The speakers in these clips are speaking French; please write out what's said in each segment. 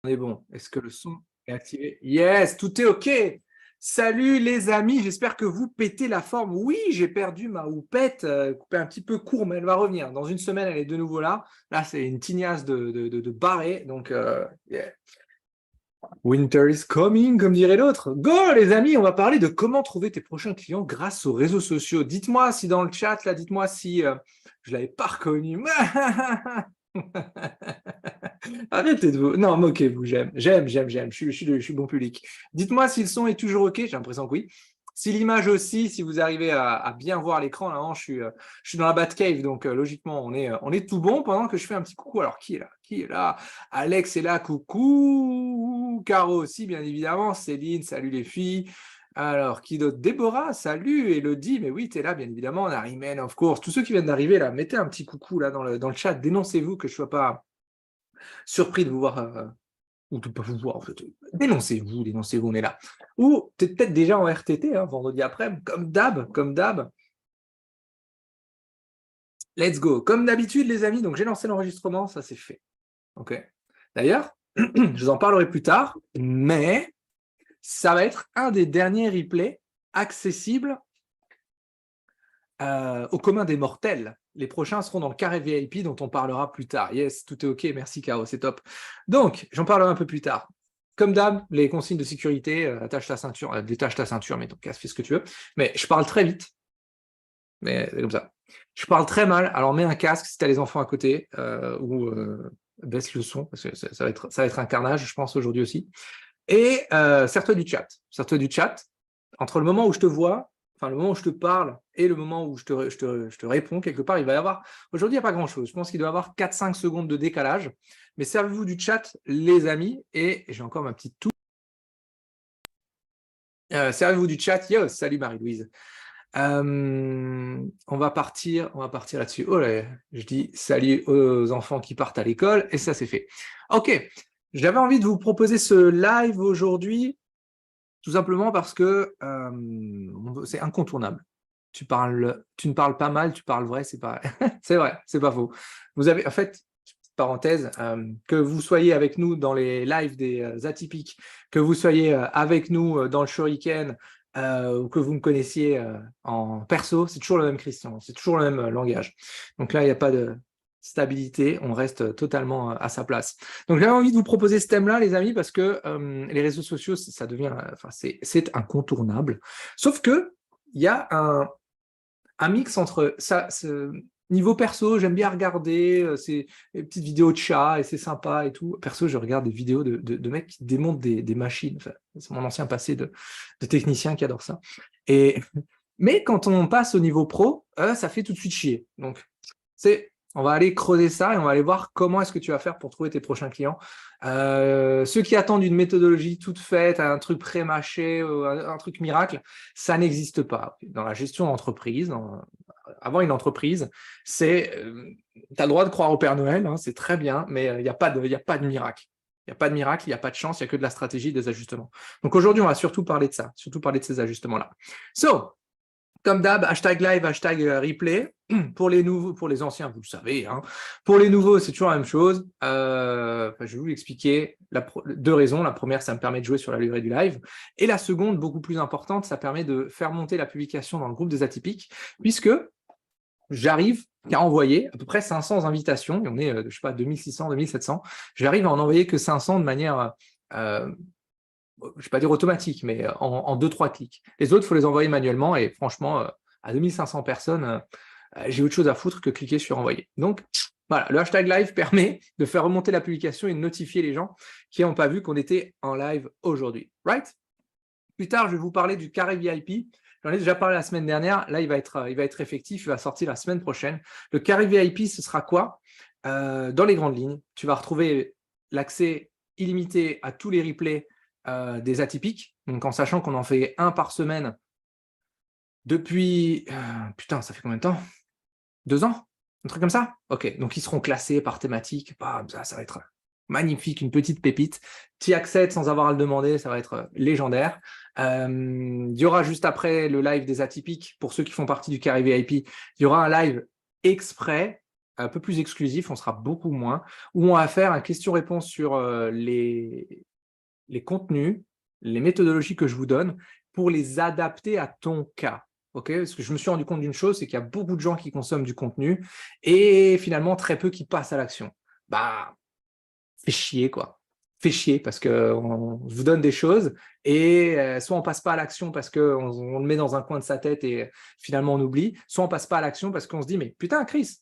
On est bon. Est-ce que le son est activé? Yes, tout est OK. Salut les amis, j'espère que vous pétez la forme. Oui, j'ai perdu ma houppette, coupée un petit peu court, mais elle va revenir. Dans une semaine, elle est de nouveau là. Là, c'est une tignasse de barré. Donc, yeah. Winter is coming, comme dirait l'autre. Go les amis, on va parler de comment trouver tes prochains clients grâce aux réseaux sociaux. Dites-moi si dans le chat, là, dites-moi si je ne l'avais pas reconnu. Arrêtez de vous. Non, moquez-vous, j'aime. Je suis bon public. Dites-moi si le son est toujours OK, j'ai l'impression que oui. Si l'image aussi, si vous arrivez à bien voir l'écran, là, je suis dans la Batcave, donc logiquement, on est tout bon pendant que je fais un petit coucou. Alors, qui est là? Qui est là? Alex est là, coucou. Caro aussi, bien évidemment. Céline, salut les filles. Alors, qui d'autre? Déborah, salut. Elodie, mais oui, tu es là, bien évidemment. Narimen, of course. Tous ceux qui viennent d'arriver, là, mettez un petit coucou là dans le chat. Dénoncez-vous que je ne sois pas surpris de vous voir, ou de ne pas vous voir en fait. Dénoncez-vous, on est là. Ou peut-être déjà en RTT, hein, vendredi après, comme d'hab. Let's go. Comme d'habitude, les amis, donc j'ai lancé l'enregistrement, ça c'est fait. Ok. D'ailleurs, je vous en parlerai plus tard, mais ça va être un des derniers replays accessibles au commun des mortels. Les prochains seront dans le carré VIP dont on parlera plus tard. Yes, tout est OK, merci Caro, c'est top. Donc, j'en parlerai un peu plus tard. Comme d'hab, les consignes de sécurité, attache ta ceinture, détache ta ceinture, mets ton casque, fais ce que tu veux. Mais je parle très vite, mais c'est comme ça. Je parle très mal, alors mets un casque si tu as les enfants à côté, ou baisse le son, parce que ça va être un carnage, je pense, aujourd'hui aussi. Et sers-toi du chat. Sers-toi du chat. Entre le moment où je te vois, enfin le moment où je te parle et le moment où je te réponds, quelque part, il va y avoir... Aujourd'hui, il n'y a pas grand-chose. Je pense qu'il doit y avoir 4-5 secondes de décalage. Mais servez-vous du chat, les amis. Et j'ai encore ma petite toux. Servez-vous du chat. Yo, salut Marie-Louise. On va partir là-dessus. Oh là, je dis salut aux enfants qui partent à l'école. Et ça, c'est fait. OK. J'avais envie de vous proposer ce live aujourd'hui. Tout simplement parce que c'est incontournable. Tu ne parles pas mal, tu parles vrai, c'est pas c'est vrai, c'est pas faux. Vous avez, en fait, parenthèse, que vous soyez avec nous dans les lives des atypiques, que vous soyez avec nous dans le Shuriken, ou que vous me connaissiez en perso, c'est toujours le même Christian, c'est toujours le même langage. Donc là, il n'y a pas de stabilité, on reste totalement à sa place. Donc j'avais envie de vous proposer ce thème-là, les amis, parce que les réseaux sociaux, ça devient, enfin, c'est incontournable. Sauf que il y a un mix entre ça, niveau perso, j'aime bien regarder ces petites vidéos de chats et c'est sympa et tout. Perso, je regarde des vidéos de mecs qui démontent des machines. Enfin, c'est mon ancien passé de technicien qui adore ça. Mais quand on passe au niveau pro, ça fait tout de suite chier. Donc, on va aller creuser ça et on va aller voir comment est-ce que tu vas faire pour trouver tes prochains clients. Ceux qui attendent une méthodologie toute faite, un truc pré-mâché, un truc miracle, ça n'existe pas. Dans la gestion d'entreprise, avant une entreprise, tu as le droit de croire au Père Noël, hein, c'est très bien, mais il n'y a pas de miracle. Il n'y a pas de miracle, il n'y a pas de chance, il n'y a que de la stratégie, des ajustements. Donc aujourd'hui, on va surtout parler de ça, surtout parler de ces ajustements-là. So, comme d'hab, hashtag live, hashtag replay. Pour les nouveaux, pour les anciens, vous le savez. Hein. Pour les nouveaux, c'est toujours la même chose. Je vais vous expliquer deux raisons. La première, ça me permet de jouer sur la durée du live. Et la seconde, beaucoup plus importante, ça permet de faire monter la publication dans le groupe des atypiques, puisque j'arrive à envoyer à peu près 500 invitations. Et on est, je ne sais pas, 2600, 2700. J'arrive à en envoyer que 500 de manière... je ne vais pas dire automatique, mais en 2-3 clics. Les autres, il faut les envoyer manuellement et franchement, à 2500 personnes, j'ai autre chose à foutre que cliquer sur envoyer. Donc, voilà, le hashtag live permet de faire remonter la publication et de notifier les gens qui n'ont pas vu qu'on était en live aujourd'hui. Right? Plus tard, je vais vous parler du carré VIP. J'en ai déjà parlé la semaine dernière. Là, il va être effectif. Il va sortir la semaine prochaine. Le carré VIP, ce sera quoi? Dans les grandes lignes, tu vas retrouver l'accès illimité à tous les replays des atypiques, donc en sachant qu'on en fait un par semaine depuis, putain, ça fait combien de temps? 2 ans? Un truc comme ça? Ok, donc ils seront classés par thématique, bam, ça va être magnifique, une petite pépite. Tu y accèdes sans avoir à le demander, ça va être légendaire. Il y aura juste après le live des atypiques, pour ceux qui font partie du carré VIP, il y aura un live exprès un peu plus exclusif, on sera beaucoup moins, où on va faire un question-réponse sur les contenus, les méthodologies que je vous donne pour les adapter à ton cas. Ok, parce que je me suis rendu compte d'une chose, c'est qu'il y a beaucoup de gens qui consomment du contenu et finalement très peu qui passent à l'action. Bah, fait chier, quoi. Fait chier parce qu'on vous donne des choses et soit on passe pas à l'action parce qu'on le met dans un coin de sa tête et finalement on oublie, soit on passe pas à l'action parce qu'on se dit mais putain Chris,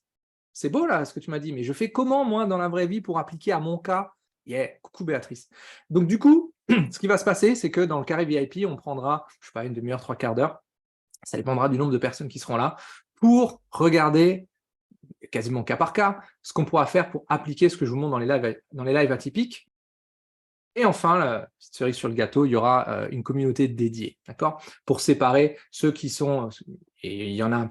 c'est beau là ce que tu m'as dit, mais je fais comment moi dans la vraie vie pour appliquer à mon cas? Yeah, coucou Béatrice. Donc du coup, ce qui va se passer, c'est que dans le carré VIP, on prendra, je sais pas, une demi-heure, trois quarts d'heure, ça dépendra du nombre de personnes qui seront là, pour regarder quasiment cas par cas, ce qu'on pourra faire pour appliquer ce que je vous montre dans les lives atypiques. Et enfin, la petite cerise sur le gâteau, il y aura une communauté dédiée, d'accord? Pour séparer ceux qui sont, et il y en a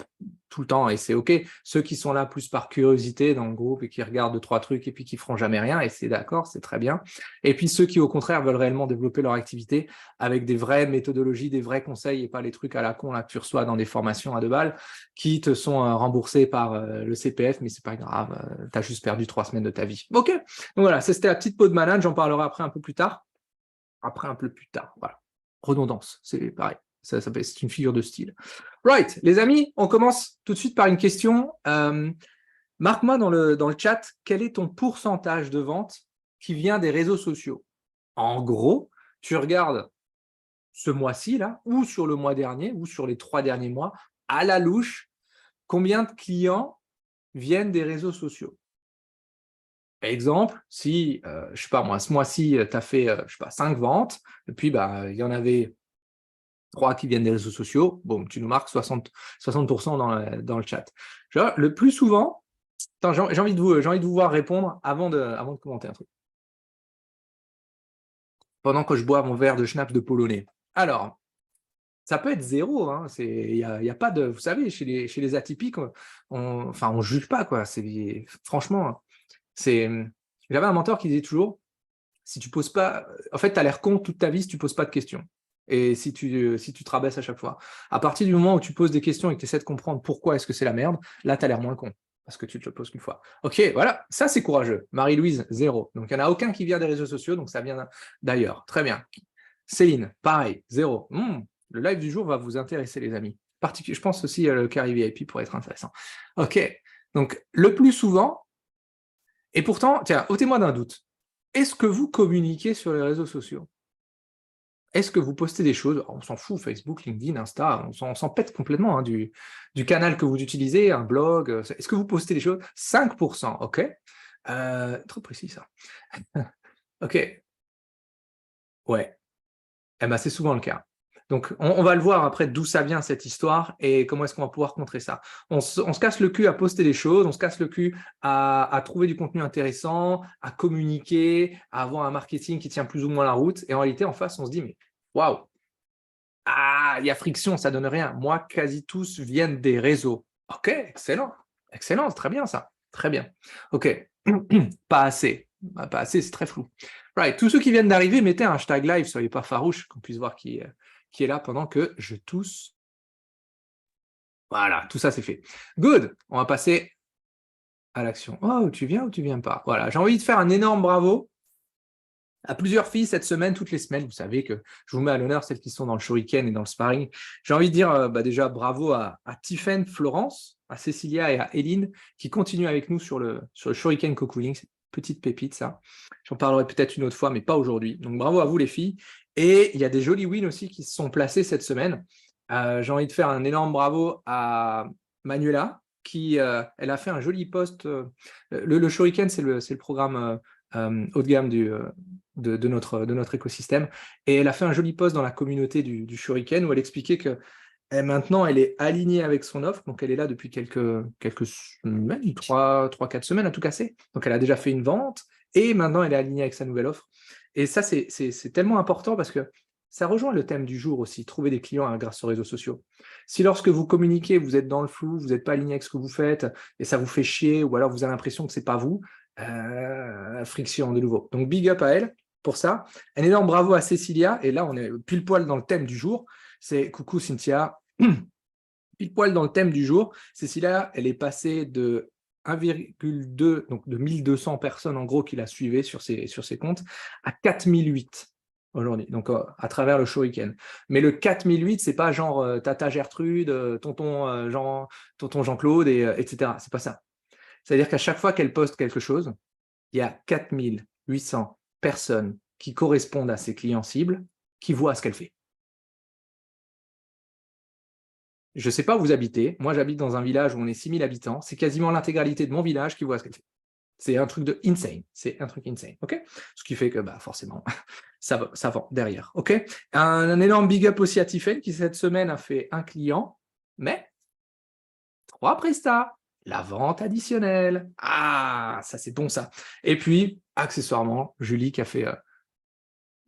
tout le temps, et c'est OK, ceux qui sont là plus par curiosité dans le groupe et qui regardent deux, trois trucs et puis qui feront jamais rien, et c'est d'accord, c'est très bien. Et puis ceux qui, au contraire, veulent réellement développer leur activité avec des vraies méthodologies, des vrais conseils et pas les trucs à la con là, que tu reçois dans des formations à 2 balles qui te sont remboursés par le CPF, mais c'est pas grave, tu as juste perdu 3 semaines de ta vie. OK? Donc voilà, ça c'était la petite peau de malade, j'en parlerai après un peu plus tard. Après un peu plus tard, voilà. Redondance, c'est pareil, c'est une figure de style. Right, les amis, on commence tout de suite par une question. Marque-moi dans le chat, quel est ton pourcentage de vente qui vient des réseaux sociaux? En gros, tu regardes ce mois-ci, là, ou sur le mois dernier, ou sur les 3 derniers mois, à la louche, combien de clients viennent des réseaux sociaux? Exemple, si, je ne sais pas moi, ce mois-ci, tu as fait, je sais pas, 5 ventes, et puis bah, il y en avait 3 qui viennent des réseaux sociaux, bon, tu nous marques 60% dans le chat. Genre, le plus souvent, attends, j'ai envie de vous voir répondre avant de commenter un truc. Pendant que je bois mon verre de schnapps de polonais. Alors, ça peut être 0, hein, il y a pas de, vous savez, chez les atypiques, on juge pas, quoi. Franchement, j'avais un mentor qui disait toujours, si tu poses pas, en fait, tu as l'air con toute ta vie si tu poses pas de questions. Et si tu te rabaisses à chaque fois. À partir du moment où tu poses des questions et que tu essaies de comprendre pourquoi est-ce que c'est la merde, là, tu as l'air moins con. Parce que tu te le poses qu'une fois. Ok, voilà, ça c'est courageux. Marie-Louise, 0. Donc il n'y en a aucun qui vient des réseaux sociaux, donc ça vient d'ailleurs. Très bien. Céline, pareil, 0. Le live du jour va vous intéresser, les amis. Je pense aussi le carré VIP pourrait être intéressant. Ok, donc le plus souvent, et pourtant, tiens, ôtez-moi d'un doute. Est-ce que vous communiquez sur les réseaux sociaux? Est-ce que vous postez des choses? On s'en fout, Facebook, LinkedIn, Insta, on s'en pète complètement hein, du canal que vous utilisez, un blog. Est-ce que vous postez des choses? 5%, ok. Trop précis ça. Ok, ouais. Eh ben, c'est souvent le cas. Donc, on va le voir après d'où ça vient cette histoire et comment est-ce qu'on va pouvoir contrer ça. On se casse le cul à poster des choses, on se casse le cul à trouver du contenu intéressant, à communiquer, à avoir un marketing qui tient plus ou moins la route. Et en réalité, en face, on se dit, mais waouh, il y a friction, ça donne rien. Moi, quasi tous viennent des réseaux. Ok, excellent, excellent, c'est très bien ça. Très bien. Ok, pas assez. Pas assez, c'est très flou. Right. Tous ceux qui viennent d'arriver, mettez un hashtag live, soyez pas farouches, qu'on puisse voir qui est là pendant que je tousse. Voilà, tout ça c'est fait. Good, on va passer à l'action. Oh, tu viens ou tu viens pas? Voilà, j'ai envie de faire un énorme bravo à plusieurs filles cette semaine, toutes les semaines. Vous savez que je vous mets à l'honneur celles qui sont dans le shuriken et dans le sparring. J'ai envie de dire déjà bravo à Tiffen, Florence, à Cécilia et à Eline qui continuent avec nous sur le shuriken cocooning. C'est une petite pépite ça. J'en parlerai peut-être une autre fois, mais pas aujourd'hui. Donc bravo à vous les filles. Et il y a des jolis wins aussi qui se sont placés cette semaine. J'ai envie de faire un énorme bravo à Manuela qui elle a fait un joli post. Le shuriken, c'est le programme haut de gamme de notre écosystème. Et elle a fait un joli post dans la communauté du Shuriken où elle expliquait que maintenant, elle est alignée avec son offre. Donc, elle est là depuis quelques semaines, 4 semaines à tout casser. Donc, elle a déjà fait une vente et maintenant, elle est alignée avec sa nouvelle offre. Et ça, c'est tellement important parce que ça rejoint le thème du jour aussi, trouver des clients grâce aux réseaux sociaux. Si lorsque vous communiquez, vous êtes dans le flou, vous n'êtes pas aligné avec ce que vous faites et ça vous fait chier ou alors vous avez l'impression que ce n'est pas vous, friction de nouveau. Donc, big up à elle pour ça. Un énorme bravo à Cécilia. Et là, on est pile poil dans le thème du jour. C'est coucou Cynthia. Pile poil dans le thème du jour. Cécilia, elle est passée de 1,2, donc de 1200 personnes en gros qui la suivaient sur ses comptes, à 4008 aujourd'hui, donc à travers le Shuriken. Mais le 4008, c'est pas genre Tata Gertrude, tonton Jean-Claude, etc. C'est pas ça. C'est-à-dire qu'à chaque fois qu'elle poste quelque chose, il y a 4800 personnes qui correspondent à ses clients cibles qui voient ce qu'elle fait. Je ne sais pas où vous habitez. Moi, j'habite dans un village où on est 6000 habitants. C'est quasiment l'intégralité de mon village qui voit ce qu'elle fait. C'est un truc de insane. C'est un truc insane. OK? Ce qui fait que forcément, ça vend derrière. OK? Un énorme big up aussi à Tiffen qui, cette semaine, a fait un client, mais 3 prestats. La vente additionnelle. Ah, ça, c'est bon, ça. Et puis, accessoirement, Julie qui a fait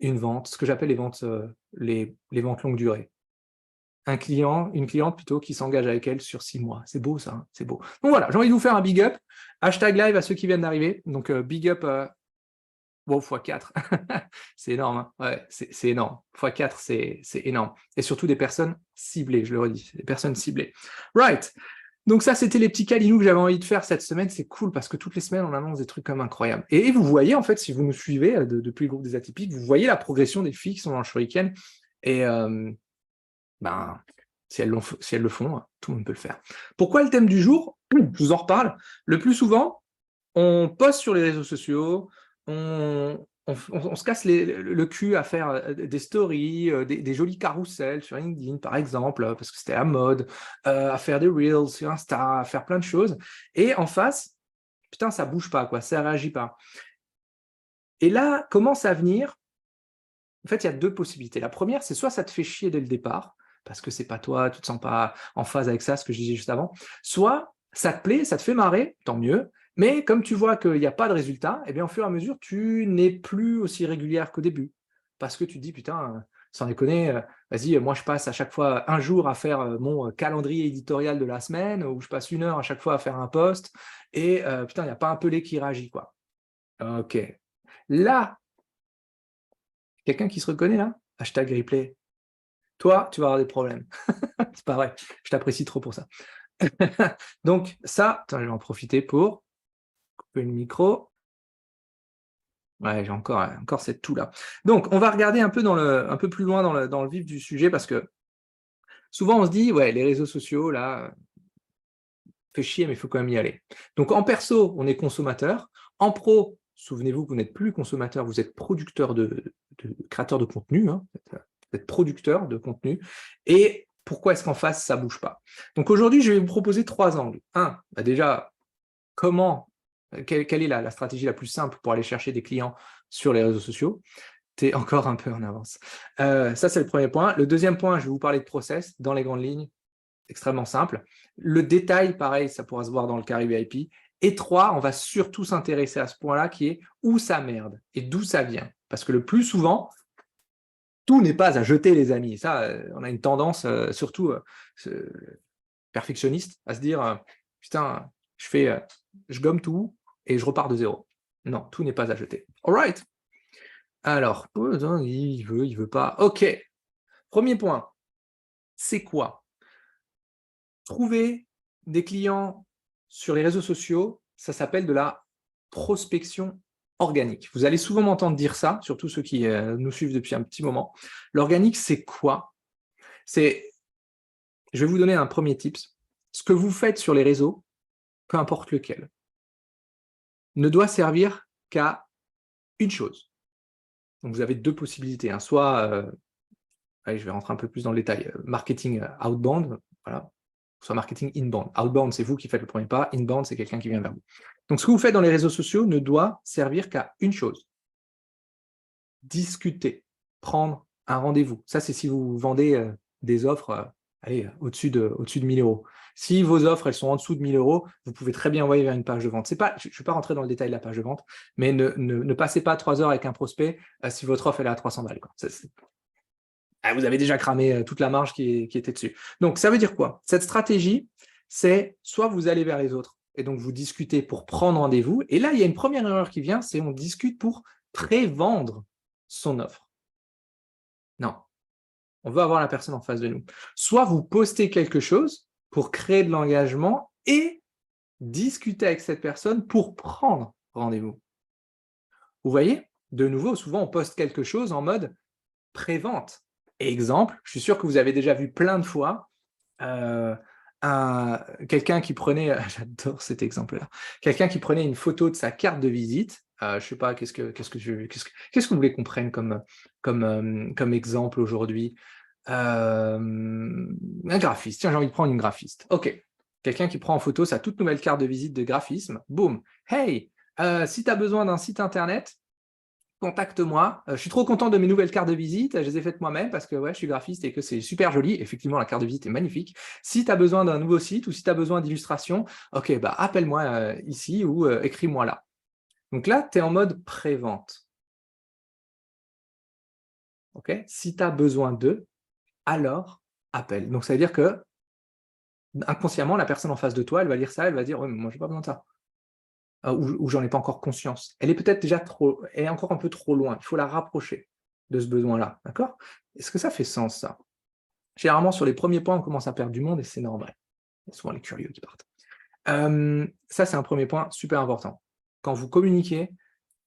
une vente, ce que j'appelle les ventes, les ventes longue durée. Une cliente plutôt qui s'engage avec elle sur 6 mois. C'est beau ça, hein, c'est beau. Donc voilà, j'ai envie de vous faire un big up. Hashtag live à ceux qui viennent d'arriver. Donc big up, x4. C'est énorme, hein. Ouais, c'est énorme. x4, c'est énorme. Et surtout des personnes ciblées, je le redis, des personnes ciblées. Right. Donc ça, c'était les petits calinous que j'avais envie de faire cette semaine. C'est cool parce que toutes les semaines, on annonce des trucs comme incroyables. Et vous voyez, en fait, si vous nous suivez depuis le groupe des atypiques, vous voyez la progression des filles qui sont dans le Shuriken. Et si elles le font, tout le monde peut le faire. Pourquoi le thème du jour? Je vous en reparle. Le plus souvent, on poste sur les réseaux sociaux, on se casse le cul à faire des stories, des jolis carousels sur LinkedIn, par exemple, parce que c'était la mode, à faire des reels sur Insta, à faire plein de choses. Et en face, putain, ça bouge pas, quoi, ça réagit pas. Et là, commence à venir, en fait, il y a deux possibilités. La première, c'est soit ça te fait chier dès le départ, parce que c'est pas toi, tu te sens pas en phase avec ça, ce que je disais juste avant, soit ça te plaît, ça te fait marrer, tant mieux, mais comme tu vois qu'il n'y a pas de résultat, eh bien, au fur et à mesure, tu n'es plus aussi régulière qu'au début, parce que tu te dis, putain, sans déconner, vas-y, moi je passe à chaque fois un jour à faire mon calendrier éditorial de la semaine, ou je passe 1 heure à chaque fois à faire un post, et putain, il n'y a pas un pelé qui réagit, quoi. Ok. Là, quelqu'un qui se reconnaît là? Hashtag replay. Toi, tu vas avoir des problèmes. C'est pas vrai, je t'apprécie trop pour ça. Donc ça, attends, je vais en profiter pour couper le micro. Ouais, j'ai encore cette toux là. Donc, on va regarder un peu plus loin dans le vif du sujet parce que souvent on se dit, ouais, les réseaux sociaux, là, fait chier, mais il faut quand même y aller. Donc en perso, on est consommateur. En pro, souvenez-vous que vous n'êtes plus consommateur, vous êtes producteur de créateur de contenu, hein, vous êtes producteur de contenu. Et pourquoi est-ce qu'en face, ça ne bouge pas? Donc aujourd'hui, je vais vous proposer 3 angles. Déjà, quelle est la stratégie la plus simple pour aller chercher des clients sur les réseaux sociaux? Tu es encore un peu en avance. Ça, c'est le premier point. Le deuxième point, je vais vous parler de process dans les grandes lignes, extrêmement simple. Le détail, pareil, ça pourra se voir dans le carré VIP. Et 3, on va surtout s'intéresser à ce point-là qui est où ça merde et d'où ça vient. Parce que le plus souvent, tout n'est pas à jeter, les amis. Ça, on a une tendance, surtout perfectionniste, à se dire putain, je gomme tout et je repars de zéro. Non, tout n'est pas à jeter. All right. Alors, il veut pas. OK. Premier point. C'est quoi? Trouver des clients sur les réseaux sociaux, ça s'appelle de la prospection organique. Vous allez souvent m'entendre dire ça, surtout ceux qui nous suivent depuis un petit moment. L'organique, c'est quoi? Je vais vous donner un premier tips. Ce que vous faites sur les réseaux, peu importe lequel, ne doit servir qu'à une chose. Donc vous avez deux possibilités, hein. Soit, allez, je vais rentrer un peu plus dans le détail, marketing outbound, voilà, soit marketing inbound. Outbound, c'est vous qui faites le premier pas, inbound, c'est quelqu'un qui vient vers vous. Donc ce que vous faites dans les réseaux sociaux ne doit servir qu'à une chose. Discuter, prendre un rendez-vous. Ça, c'est si vous vendez des offres au-dessus de 1000 euros. Si vos offres elles sont en dessous de 1000 euros, vous pouvez très bien envoyer vers une page de vente. Je ne vais pas rentrer dans le détail de la page de vente, mais ne passez pas 3 heures avec un prospect si votre offre elle est à 300 balles. Quoi. Vous avez déjà cramé toute la marge qui était dessus. Donc, ça veut dire quoi? Cette stratégie, c'est soit vous allez vers les autres et donc vous discutez pour prendre rendez-vous. Et là, il y a une première erreur qui vient, c'est on discute pour pré-vendre son offre. Non, on veut avoir la personne en face de nous. Soit vous postez quelque chose pour créer de l'engagement et discuter avec cette personne pour prendre rendez-vous. Vous voyez, de nouveau, souvent on poste quelque chose en mode pré-vente. Exemple, je suis sûr que vous avez déjà vu plein de fois quelqu'un qui prenait, j'adore cet exemple-là, quelqu'un qui prenait une photo de sa carte de visite. Je ne sais pas, qu'est-ce que vous voulez qu'on prenne comme exemple aujourd'hui? Un graphiste, tiens, j'ai envie de prendre une graphiste. Ok, quelqu'un qui prend en photo sa toute nouvelle carte de visite de graphisme, boum, hey, si tu as besoin d'un site internet, contacte-moi. Je suis trop content de mes nouvelles cartes de visite. Je les ai faites moi-même parce que ouais, je suis graphiste et que c'est super joli. Effectivement, la carte de visite est magnifique. Si tu as besoin d'un nouveau site ou si tu as besoin d'illustrations, ok, bah, appelle-moi ici ou écris-moi là. Donc là, tu es en mode pré-vente. Okay, si tu as besoin d'eux, alors appelle. Donc ça veut dire que inconsciemment, la personne en face de toi, elle va lire ça, elle va dire ouais, mais moi, je n'ai pas besoin de ça. Ou j'en ai pas encore conscience. Elle est peut-être déjà elle est encore un peu trop loin. Il faut la rapprocher de ce besoin-là, d'accord? Est-ce que ça fait sens, ça? Généralement, sur les premiers points, on commence à perdre du monde et c'est normal. Il y a souvent les curieux qui partent. Ça, c'est un premier point super important. Quand vous communiquez,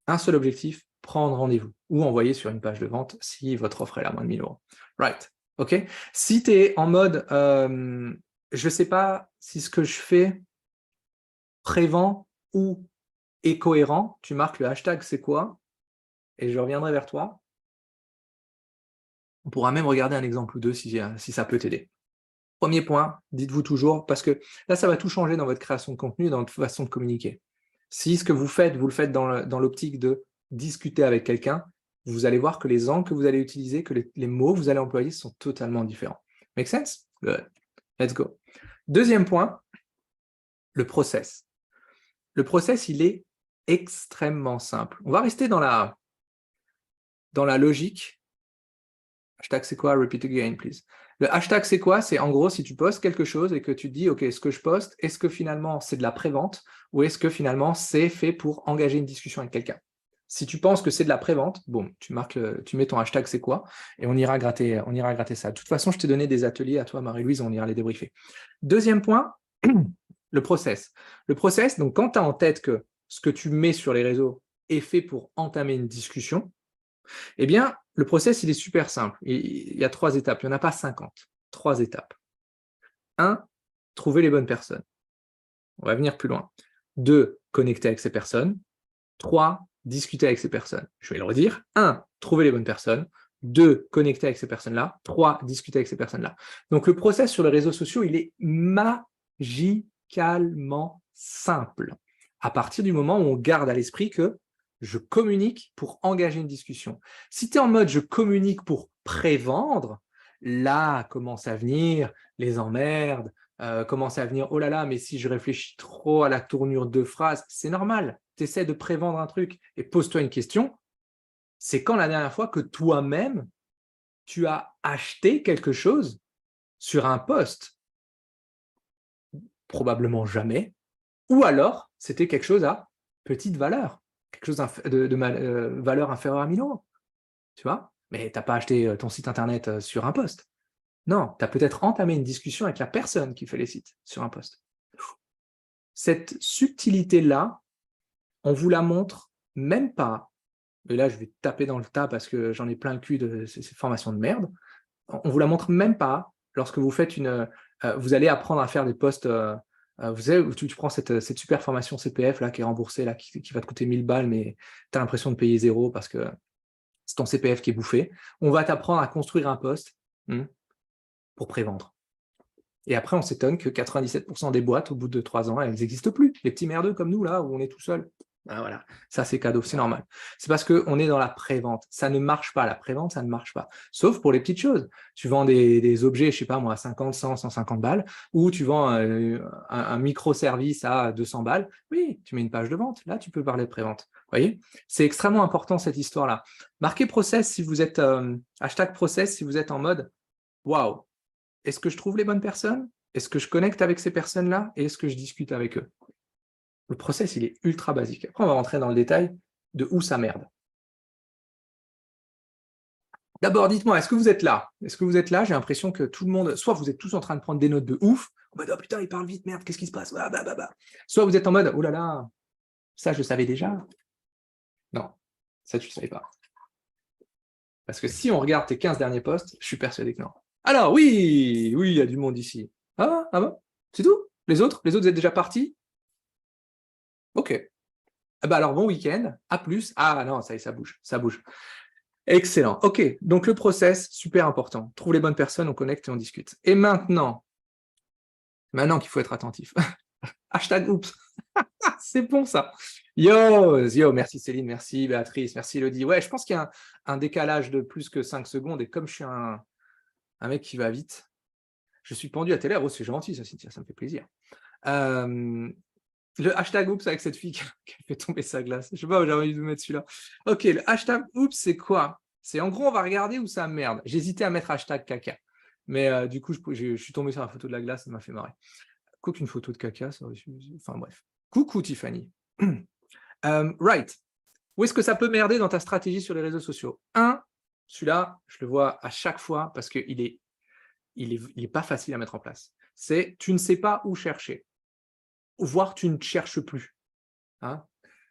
un seul objectif, prendre rendez-vous ou envoyer sur une page de vente si votre offre est à moins de 1 000 €. Right, ok? Si tu es en mode, je ne sais pas si ce que je fais prévend ou est cohérent, tu marques le hashtag c'est quoi et je reviendrai vers toi. On pourra même regarder un exemple ou deux si ça peut t'aider. Premier point, dites-vous toujours, parce que là, ça va tout changer dans votre création de contenu, dans votre façon de communiquer. Si ce que vous le faites dans l'optique de discuter avec quelqu'un, vous allez voir que les angles que vous allez utiliser, que les mots que vous allez employer sont totalement différents. Make sense? Good. Let's go. Deuxième point, le process. Le process, il est extrêmement simple. On va rester dans la logique. Hashtag c'est quoi? Repeat again, please. Le hashtag c'est quoi? C'est en gros si tu postes quelque chose et que tu te dis, ok, ce que je poste, est-ce que finalement c'est de la prévente ou est-ce que finalement c'est fait pour engager une discussion avec quelqu'un? Si tu penses que c'est de la prévente, bon, tu mets ton hashtag c'est quoi et on ira gratter ça. De toute façon, je t'ai donné des ateliers à toi, Marie-Louise, on ira les débriefer. Deuxième point, le process. Le process, donc quand tu as en tête que ce que tu mets sur les réseaux est fait pour entamer une discussion, eh bien, le process, il est super simple. Il y a 3 étapes. Il n'y en a pas 50. 3 étapes. 1, trouver les bonnes personnes. On va venir plus loin. 2, connecter avec ces personnes. 3, discuter avec ces personnes. Je vais le redire. 1, trouver les bonnes personnes. 2, connecter avec ces personnes-là. 3, discuter avec ces personnes-là. Donc, le process sur les réseaux sociaux, il est magicalement simple. À partir du moment où on garde à l'esprit que je communique pour engager une discussion. Si tu es en mode je communique pour prévendre, là commence à venir les emmerdes, commence à venir oh là là, mais si je réfléchis trop à la tournure de phrase, c'est normal. Tu essaies de prévendre un truc et pose-toi une question. C'est quand la dernière fois que toi-même, tu as acheté quelque chose sur un post? Probablement jamais. Ou alors, c'était quelque chose à petite valeur, quelque chose de valeur inférieure à 1 000 €. Tu vois? Mais tu n'as pas acheté ton site internet sur un post. Non, tu as peut-être entamé une discussion avec la personne qui fait les sites sur un post. Cette subtilité-là, on vous la montre même pas, et là je vais taper dans le tas parce que j'en ai plein le cul de ces formations de merde, on vous la montre même pas lorsque vous faites vous allez apprendre à faire des posts, vous savez, où tu prends cette super formation CPF là qui est remboursée, là, qui va te coûter 1000 balles, mais tu as l'impression de payer 0 parce que c'est ton CPF qui est bouffé. On va t'apprendre à construire un post pour prévendre. Et après, on s'étonne que 97% des boîtes, au bout de 3 ans, elles n'existent plus. Les petits merdeux comme nous, là, où on est tout seul. Ah, voilà, ça c'est cadeau, c'est normal. C'est parce qu'on est dans la prévente. Ça ne marche pas, la prévente, ça ne marche pas. Sauf pour les petites choses. Tu vends des objets, je ne sais pas moi, à 50, 100, 150 balles, ou tu vends un microservice à 200 balles. Oui, tu mets une page de vente. Là, tu peux parler de prévente. Vous voyez? C'est extrêmement important cette histoire-là. Marquez process si vous êtes, hashtag process si vous êtes en mode waouh. Est-ce que je trouve les bonnes personnes? Est-ce que je connecte avec ces personnes-là? Et est-ce que je discute avec eux? Le process, il est ultra basique. Après, on va rentrer dans le détail de où ça merde. D'abord, dites-moi, est-ce que vous êtes là? Est-ce que vous êtes là? J'ai l'impression que tout le monde, soit vous êtes tous en train de prendre des notes de ouf, en mode, oh putain, il parle vite, merde, qu'est-ce qui se passe? Ah, bah, bah, bah. Soit vous êtes en mode, oh là là, ça je le savais déjà. Non, ça tu ne le savais pas. Parce que si on regarde tes 15 derniers posts, je suis persuadé que non. Alors oui, oui, il y a du monde ici. Ah bon? C'est tout? Les autres? Les autres, vous êtes déjà partis? Ok. Ah bah alors bon week-end, à plus. Ah non, ça y est, ça bouge, ça bouge. Excellent. Ok, donc le process, super important. Trouve les bonnes personnes, on connecte et on discute. Et maintenant qu'il faut être attentif. Hashtag oups. C'est bon ça. Yo, merci Céline, merci Béatrice, merci Elodie. Ouais, je pense qu'il y a un décalage de plus que 5 secondes et comme je suis un mec qui va vite, je suis pendu à tes lèvres. Oh, c'est gentil ça, Cynthia, ça me fait plaisir. Le hashtag oups avec cette fille qui a fait tomber sa glace. Je sais pas, j'avais envie de vous mettre celui-là. Ok, le hashtag oups, c'est quoi? C'est en gros, on va regarder où ça merde. J'hésitais à mettre hashtag caca. Mais du coup, je suis tombé sur la photo de la glace, ça m'a fait marrer. Coupe une photo de caca, ça aurait suffi. Enfin bref. Coucou Tiffany. Right. Où est-ce que ça peut merder dans ta stratégie sur les réseaux sociaux? Celui-là, je le vois à chaque fois parce qu'il est pas facile à mettre en place. C'est tu ne sais pas où chercher, voire tu ne cherches plus. Hein,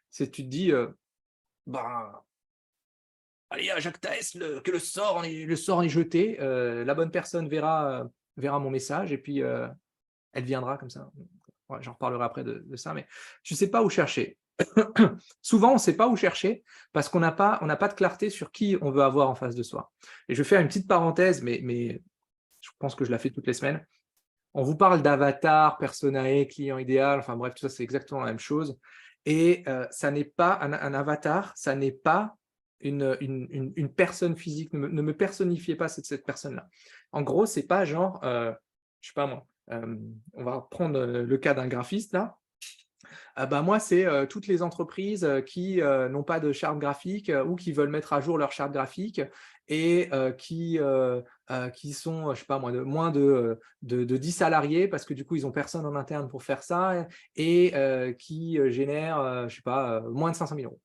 c'est tu te dis, bah, allez, à Jacques Taès, que le sort en est jeté, la bonne personne verra mon message et puis elle viendra comme ça. Ouais, j'en reparlerai après de ça, mais tu ne sais pas où chercher. Souvent, on ne sait pas où chercher parce qu'on n'a pas de clarté sur qui on veut avoir en face de soi. Et je vais faire une petite parenthèse, mais je pense que je la fais toutes les semaines. On vous parle d'avatar, personae, client idéal, enfin bref, tout ça, c'est exactement la même chose. Et ça n'est pas un avatar, ça n'est pas une personne physique. Ne me personnifiez pas cette personne-là. En gros, c'est pas genre, je sais pas moi, on va prendre le cas d'un graphiste là. Bah, moi, c'est toutes les entreprises qui n'ont pas de charte graphique ou qui veulent mettre à jour leur charte graphique et qui sont, je sais pas moi, moins de 10 salariés parce que du coup, ils n'ont personne en interne pour faire ça et qui génèrent, je sais pas, moins de 500 000 euros.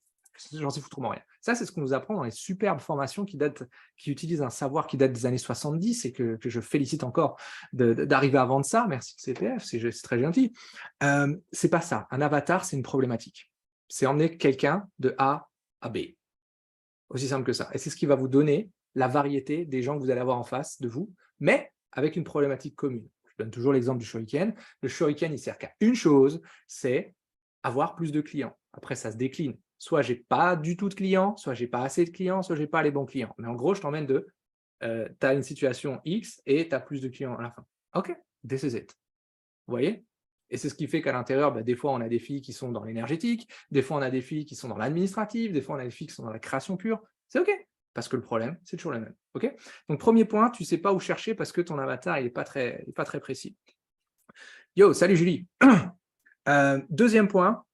J'en sais foutrement rien. Ça, c'est ce qu'on nous apprend dans les superbes formations qui utilisent un savoir qui date des années 70 et que je félicite encore d'arriver à vendre ça. Merci CPF, c'est très gentil. C'est pas ça. Un avatar, c'est une problématique. C'est emmener quelqu'un de A à B. Aussi simple que ça. Et c'est ce qui va vous donner la variété des gens que vous allez avoir en face de vous, mais avec une problématique commune. Je donne toujours l'exemple du shuriken. Le shuriken, il sert qu'à une chose, c'est avoir plus de clients. Après, ça se décline. Soit j'ai pas du tout de clients, soit j'ai pas assez de clients, soit j'ai pas les bons clients. Mais en gros, je t'emmène tu as une situation X et tu as plus de clients à la fin. OK, this is it. Vous voyez? Et c'est ce qui fait qu'à l'intérieur, des fois, on a des filles qui sont dans l'énergétique, des fois, on a des filles qui sont dans l'administratif, des fois, on a des filles qui sont dans la création pure. C'est OK, parce que le problème, c'est toujours le même. OK? Donc, premier point, tu ne sais pas où chercher parce que ton avatar, il n'est pas très précis. Yo, salut Julie. Deuxième point,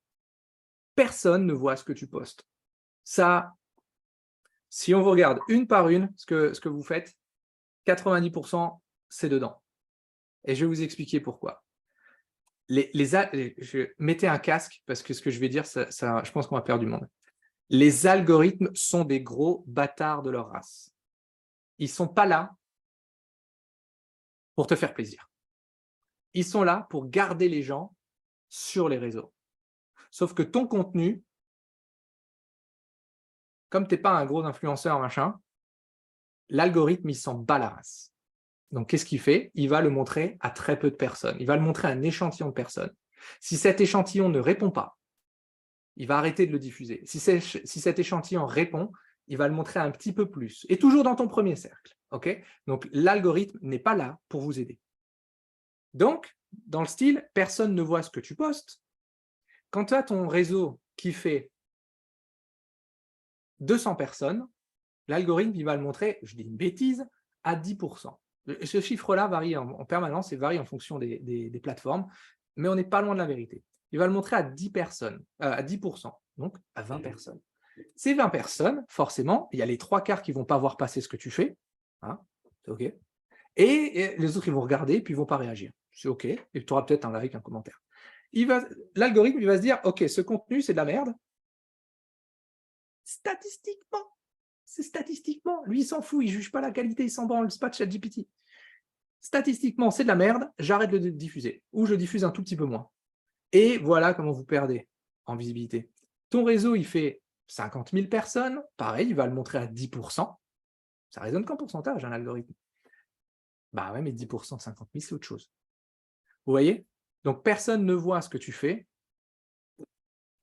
personne ne voit ce que tu postes. Ça, si on vous regarde une par une, ce que vous faites, 90%, c'est dedans. Et je vais vous expliquer pourquoi. Mettez un casque parce que ce que je vais dire, je pense qu'on va perdre du monde. Les algorithmes sont des gros bâtards de leur race. Ils ne sont pas là pour te faire plaisir. Ils sont là pour garder les gens sur les réseaux. Sauf que ton contenu, comme tu n'es pas un gros influenceur, machin, l'algorithme, il s'en bat la race. Donc, qu'est-ce qu'il fait? Il va le montrer à très peu de personnes. Il va le montrer à un échantillon de personnes. Si cet échantillon ne répond pas, il va arrêter de le diffuser. Si cet échantillon répond, il va le montrer un petit peu plus. Et toujours dans ton premier cercle. Okay? Donc, l'algorithme n'est pas là pour vous aider. Donc, dans le style, personne ne voit ce que tu postes. Quand tu as ton réseau qui fait 200 personnes, l'algorithme il va le montrer, je dis une bêtise, à 10%. Ce chiffre-là varie en permanence et varie en fonction des plateformes, mais on n'est pas loin de la vérité. Il va le montrer à 10 personnes, à 10%, donc à 20 personnes. Ces 20 personnes, forcément, il y a les 3/4 qui ne vont pas voir passer ce que tu fais, hein, OK, et les autres, ils vont regarder, puis ils ne vont pas réagir. C'est OK, et tu auras peut-être un like, un commentaire. L'algorithme il va se dire, OK, ce contenu, c'est de la merde. Statistiquement, C'est statistiquement. Lui, il s'en fout, il ne juge pas la qualité, il s'en branle, c'est pas de ChatGPT. Statistiquement, c'est de la merde, j'arrête de le diffuser. Ou je diffuse un tout petit peu moins. Et voilà comment vous perdez en visibilité. Ton réseau, il fait 50 000 personnes, pareil, il va le montrer à 10%. Ça résonne qu'en pourcentage, un algorithme. Bah ouais, mais 10%, 50 000, c'est autre chose. Vous voyez? Donc, personne ne voit ce que tu fais.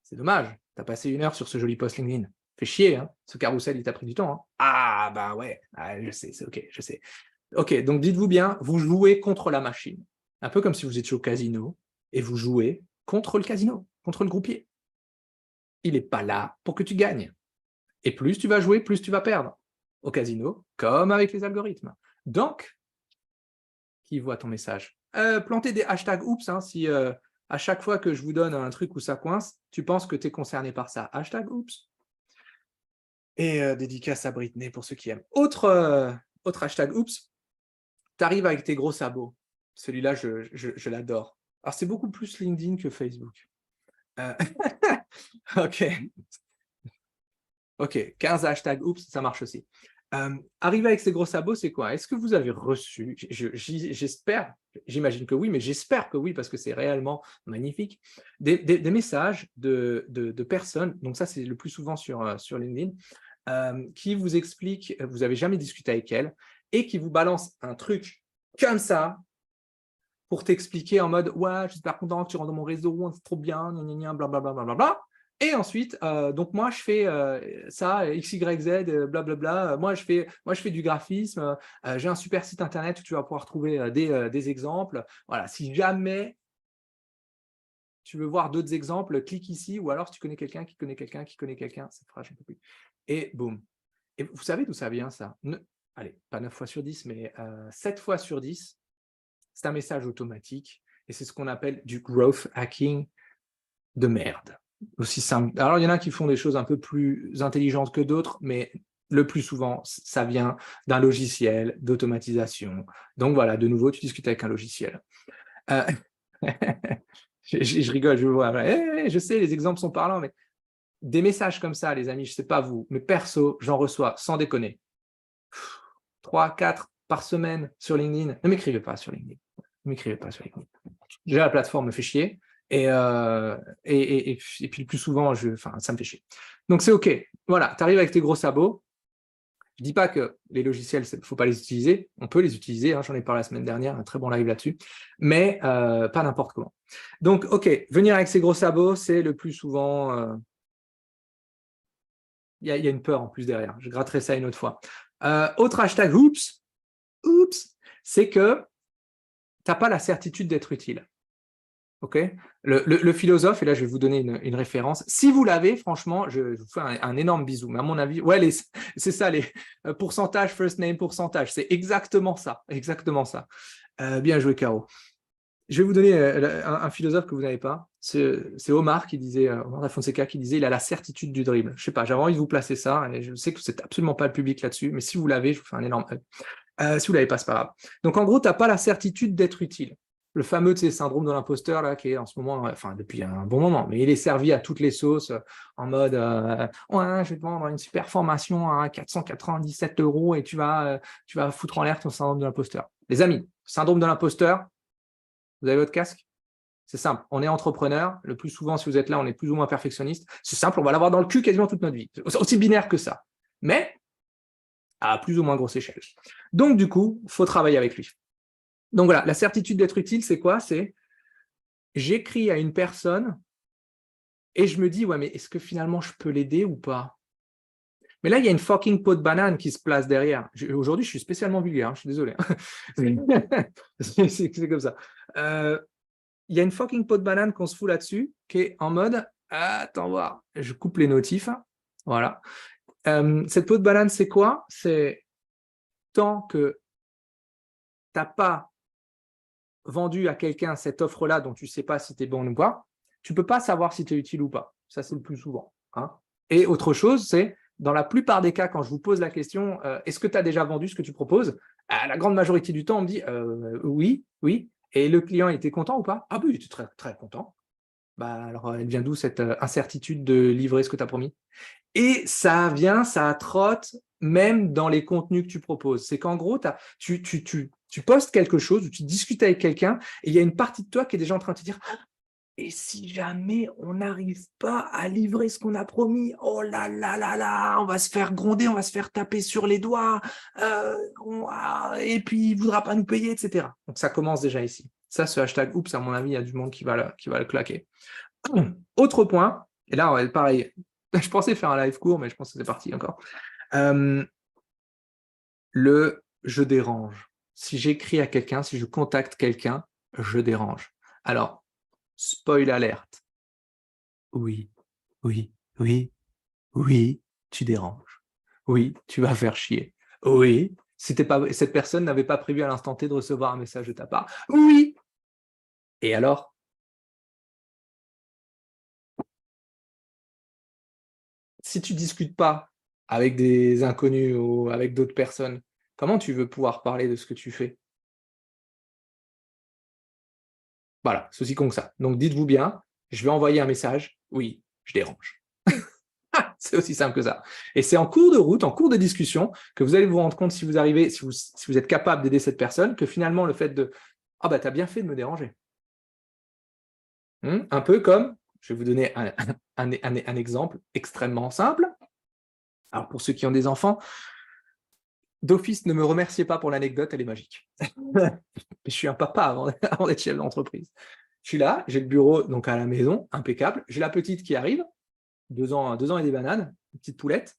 C'est dommage. Tu as passé 1 heure sur ce joli post LinkedIn. Fait chier, hein. Ce carrousel, il t'a pris du temps. Hein. Ah, bah ouais, je sais, c'est OK, je sais. OK, donc dites-vous bien, vous jouez contre la machine. Un peu comme si vous étiez au casino et vous jouez contre le casino, contre le groupier. Il n'est pas là pour que tu gagnes. Et plus tu vas jouer, plus tu vas perdre. Au casino, comme avec les algorithmes. Donc, qui voit ton message? Plantez des hashtags oups, hein, si à chaque fois que je vous donne un truc où ça coince, tu penses que tu es concerné par ça. Hashtag oups. Et dédicace à Britney pour ceux qui aiment. Autre hashtag oups, tu arrives avec tes gros sabots. Celui-là, je l'adore. Alors, c'est beaucoup plus LinkedIn que Facebook. OK. OK, 15 hashtags oups, ça marche aussi. Arriver avec ces gros sabots, c'est quoi? Est-ce que vous avez reçu, j'espère, j'imagine que oui, mais j'espère que oui, parce que c'est réellement magnifique, des messages de personnes, donc ça c'est le plus souvent sur LinkedIn, qui vous expliquent, vous n'avez jamais discuté avec elles, et qui vous balancent un truc comme ça, pour t'expliquer en mode « Ouais, je suis super content que tu rentres dans mon réseau, c'est trop bien, gna gna gna, blablabla. Bla. » Et ensuite, donc moi, je fais ça, X, Y, Z, blablabla. Moi, je fais du graphisme. J'ai un super site internet où tu vas pouvoir trouver des exemples. Voilà, si jamais tu veux voir d'autres exemples, clique ici. Ou alors, si tu connais quelqu'un qui connaît quelqu'un qui connaît quelqu'un, cette phrase, je ne peux plus. Et boum. Et vous savez d'où ça vient, ça? Allez, pas 9 fois sur 10, mais 7 fois sur 10, c'est un message automatique. Et c'est ce qu'on appelle du growth hacking de merde. Aussi simple. Alors, il y en a qui font des choses un peu plus intelligentes que d'autres, mais le plus souvent, ça vient d'un logiciel d'automatisation. Donc voilà, de nouveau, tu discutes avec un logiciel. Je rigole, je vois. Je sais, les exemples sont parlants, mais des messages comme ça, les amis, je ne sais pas vous, mais perso, j'en reçois, sans déconner, 3, 4 par semaine sur LinkedIn. Ne m'écrivez pas sur LinkedIn. Ne m'écrivez pas sur LinkedIn. Déjà, la plateforme me fait chier. Et puis le plus souvent, ça me fait chier. Donc c'est OK. Voilà, tu arrives avec tes gros sabots. Je ne dis pas que les logiciels, il ne faut pas les utiliser. On peut les utiliser. Hein, j'en ai parlé la semaine dernière, un très bon live là-dessus. Mais pas n'importe comment. Donc, OK, venir avec ses gros sabots, c'est le plus souvent... Il y a une peur en plus derrière. Je gratterai ça une autre fois. Autre hashtag, oups, c'est que tu n'as pas la certitude d'être utile. OK, le philosophe, et là je vais vous donner une référence, si vous l'avez, franchement, je vous fais un énorme bisou, mais à mon avis, ouais, c'est ça, les pourcentages, first name, pourcentage, c'est exactement ça, bien joué, Caro. Je vais vous donner un philosophe que vous n'avez pas, c'est Omar qui disait, Omar da Fonseca qui disait, il a la certitude du dribble. Je sais pas, j'avais envie de vous placer ça, et je sais que c'est absolument pas le public là-dessus, mais si vous l'avez, je vous fais un énorme si vous l'avez pas, c'est pas grave. Donc en gros, tu n'as pas la certitude d'être utile. Le fameux syndrome de l'imposteur, là, qui est en ce moment, enfin depuis un bon moment, mais il est servi à toutes les sauces, en mode ouais, je vais te vendre une super formation à 497 € et tu vas foutre en l'air ton syndrome de l'imposteur. Les amis, syndrome de l'imposteur, vous avez votre casque? C'est simple, on est entrepreneur, le plus souvent, si vous êtes là, on est plus ou moins perfectionniste. C'est simple, on va l'avoir dans le cul quasiment toute notre vie. C'est aussi binaire que ça. Mais à plus ou moins grosse échelle. Donc, du coup, il faut travailler avec lui. Donc voilà, la certitude d'être utile, c'est quoi? C'est j'écris à une personne et je me dis, ouais, mais est-ce que finalement je peux l'aider ou pas? Mais là, il y a une fucking peau de banane qui se place derrière. Aujourd'hui, je suis spécialement vulgaire, hein, je suis désolé. C'est comme ça. Il y a une fucking peau de banane qu'on se fout là-dessus, qui est en mode, attends voir, je coupe les notifs. Voilà. Cette peau de banane, c'est quoi? C'est tant que tu n'as pas vendu à quelqu'un cette offre-là dont tu ne sais pas si tu es bon ou pas, tu ne peux pas savoir si tu es utile ou pas. Ça, c'est le plus souvent. Hein. Et autre chose, c'est, dans la plupart des cas, quand je vous pose la question, est-ce que tu as déjà vendu ce que tu proposes? La grande majorité du temps, on me dit, oui. Et le client était content ou pas? Ah oui, il était très, très content. Bah, alors, elle vient d'où cette incertitude de livrer ce que tu as promis? Et ça vient, ça trotte, même dans les contenus que tu proposes. C'est qu'en gros, tu postes quelque chose ou tu discutes avec quelqu'un et il y a une partie de toi qui est déjà en train de te dire et si jamais on n'arrive pas à livrer ce qu'on a promis, oh là là là là, on va se faire gronder, on va se faire taper sur les doigts, et puis il ne voudra pas nous payer, etc. Donc ça commence déjà ici. Ça, ce hashtag oups, à mon avis, il y a du monde qui va le claquer. Autre point, et là, pareil, je pensais faire un live court, mais je pense que c'est parti encore. Le je dérange. Si j'écris à quelqu'un, si je contacte quelqu'un, je dérange. Alors, spoil alerte. Oui, oui, oui, oui, tu déranges. Oui, tu vas faire chier. Oui, cette personne n'avait pas prévu à l'instant T de recevoir un message de ta part. Oui. Et alors? Si tu discutes pas avec des inconnus ou avec d'autres personnes, comment tu veux pouvoir parler de ce que tu fais? Voilà, c'est aussi con que ça. Donc dites-vous bien, je vais envoyer un message, oui, je dérange. C'est aussi simple que ça. Et c'est en cours de route, en cours de discussion, que vous allez vous rendre compte si vous arrivez, si vous êtes capable d'aider cette personne, que finalement le fait de ah bah t'as bien fait de me déranger. Un peu comme, je vais vous donner un exemple extrêmement simple. Alors pour ceux qui ont des enfants, d'office, ne me remerciez pas pour l'anecdote, elle est magique. Je suis un papa avant d'être chef d'entreprise. Je suis là, j'ai le bureau donc à la maison, impeccable. J'ai la petite qui arrive, 2 ans et des bananes, une petite poulette,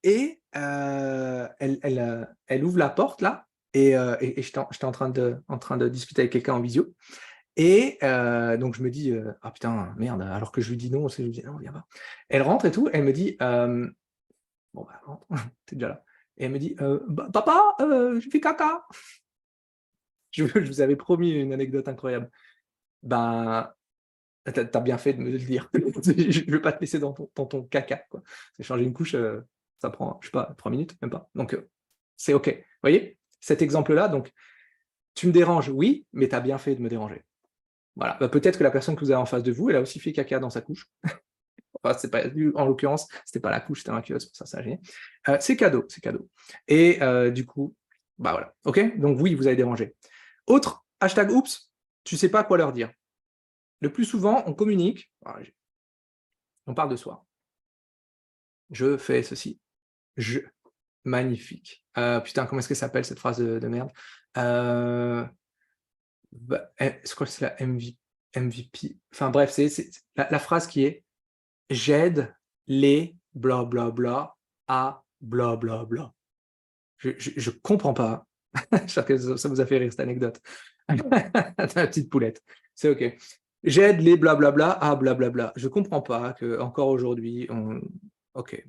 et elle ouvre la porte là, et j'étais en train de discuter avec quelqu'un en visio. Et donc je me dis, ah putain, merde, alors que je lui dis non, je lui dis non, viens pas. Elle rentre et tout, elle me dit, bon bah rentre, t'es déjà là. Et elle me dit, papa, je fais caca. Je vous avais promis une anecdote incroyable. Ben, t'as bien fait de me le dire. Je ne vais pas te laisser dans ton caca, quoi. C'est changer une couche, ça prend, je sais pas, 3 minutes, même pas. Donc, c'est OK. Vous voyez? Cet exemple-là, donc, tu me déranges, oui, mais tu as bien fait de me déranger. Voilà. Bah, peut-être que la personne que vous avez en face de vous, elle a aussi fait caca dans sa couche. Enfin, c'est pas, en l'occurrence, c'était pas la couche, c'était un kiosque, pour ça, ça a gêné. C'est cadeau, c'est cadeau. Et du coup, bah voilà. OK? Donc, oui, vous avez dérangé. Autre hashtag oups, tu sais pas quoi leur dire. Le plus souvent, on communique, on parle de soi. Je fais ceci. Je. Magnifique. Putain, comment est-ce qu'elle s'appelle cette phrase de merde? Je crois que c'est la MVP. Enfin bref, c'est la phrase qui est j'aide les bla bla bla à bla bla bla. Je comprends pas. J'espère que ça vous a fait rire cette anecdote. La petite poulette. C'est OK. J'aide les blablabla à blablabla. Je comprends pas qu'encore aujourd'hui, OK,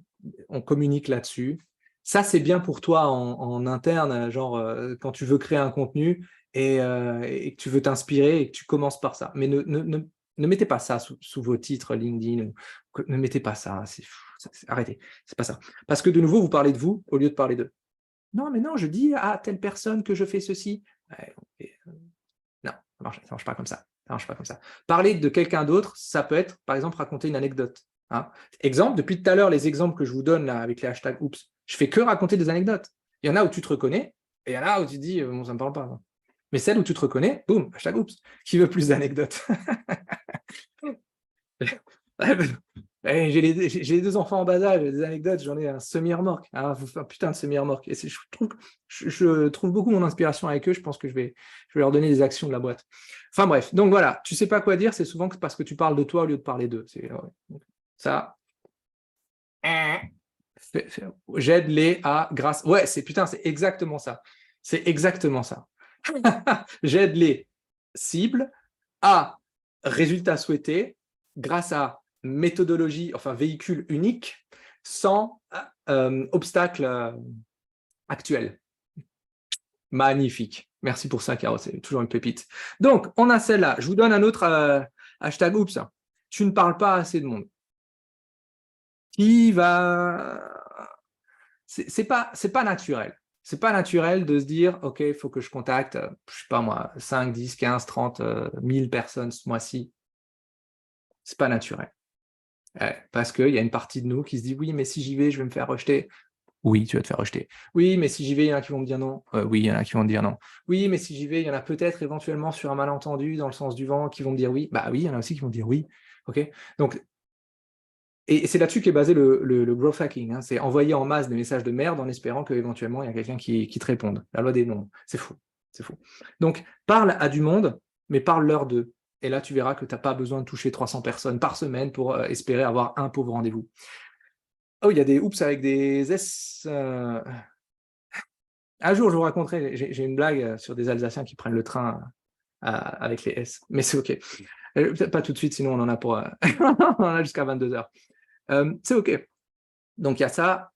on communique là-dessus. Ça, c'est bien pour toi en interne, genre quand tu veux créer un contenu et que tu veux t'inspirer et que tu commences par ça. Mais ne mettez pas ça sous vos titres LinkedIn. Ne mettez pas ça. Arrêtez. C'est pas ça. Parce que de nouveau, vous parlez de vous au lieu de parler d'eux. Non, mais non, je dis à telle personne que je fais ceci. Ouais, non, ça marche pas comme ça. Ça marche pas comme ça. Parler de quelqu'un d'autre, ça peut être, par exemple, raconter une anecdote. Hein. Exemple, depuis tout à l'heure, les exemples que je vous donne là, avec les hashtags oups, je fais que raconter des anecdotes. Il y en a où tu te reconnais, et il y en a où tu te dis, bon, ça ne me parle pas. Mais celle où tu te reconnais, boum, hashtag oups. Qui veut plus d'anecdotes? J'ai les 2 enfants en bas âge, des anecdotes, j'en ai un semi-remorque, un putain de semi-remorque. Et je trouve beaucoup mon inspiration avec eux, je pense que je vais leur donner des actions de la boîte. Enfin bref, donc voilà, tu sais pas quoi dire, c'est souvent parce que tu parles de toi au lieu de parler d'eux. Ça, j'aide les à grâce. Ouais, c'est exactement ça. C'est exactement ça. J'aide les cibles à résultats souhaités grâce à méthodologie, enfin véhicule unique, sans obstacle actuel. Magnifique. Merci pour ça, Caro, c'est toujours une pépite. Donc, on a celle-là. Je vous donne un autre hashtag oups. Tu ne parles pas assez de monde. Qui va. C'est pas naturel. C'est pas naturel de se dire, OK, il faut que je contacte, je sais pas moi, 5, 10, 15, 30, 1000 personnes ce mois-ci. C'est pas naturel. Parce qu'il y a une partie de nous qui se dit, oui, mais si j'y vais, je vais me faire rejeter. Oui, tu vas te faire rejeter. Oui, mais si j'y vais, il y en a qui vont me dire non. Oui, il y en a qui vont me dire non. Oui, mais si j'y vais, il y en a peut-être éventuellement sur un malentendu dans le sens du vent qui vont me dire oui. Bah oui, il y en a aussi qui vont dire oui. OK? Donc, et c'est là-dessus qu'est basé le growth hacking, hein. C'est envoyer en masse des messages de merde en espérant qu'éventuellement il y a quelqu'un qui te réponde. La loi des nombres. C'est fou. C'est fou. Donc, parle à du monde, mais parle-leur d'eux. Et là, tu verras que tu n'as pas besoin de toucher 300 personnes par semaine pour espérer avoir un pauvre rendez-vous. Oh, il y a des oups avec des S. Un jour, je vous raconterai, j'ai une blague sur des Alsaciens qui prennent le train avec les S, mais c'est OK. Peut-être pas tout de suite, sinon on en a pour on en a jusqu'à 22h. C'est OK. Donc il y a ça.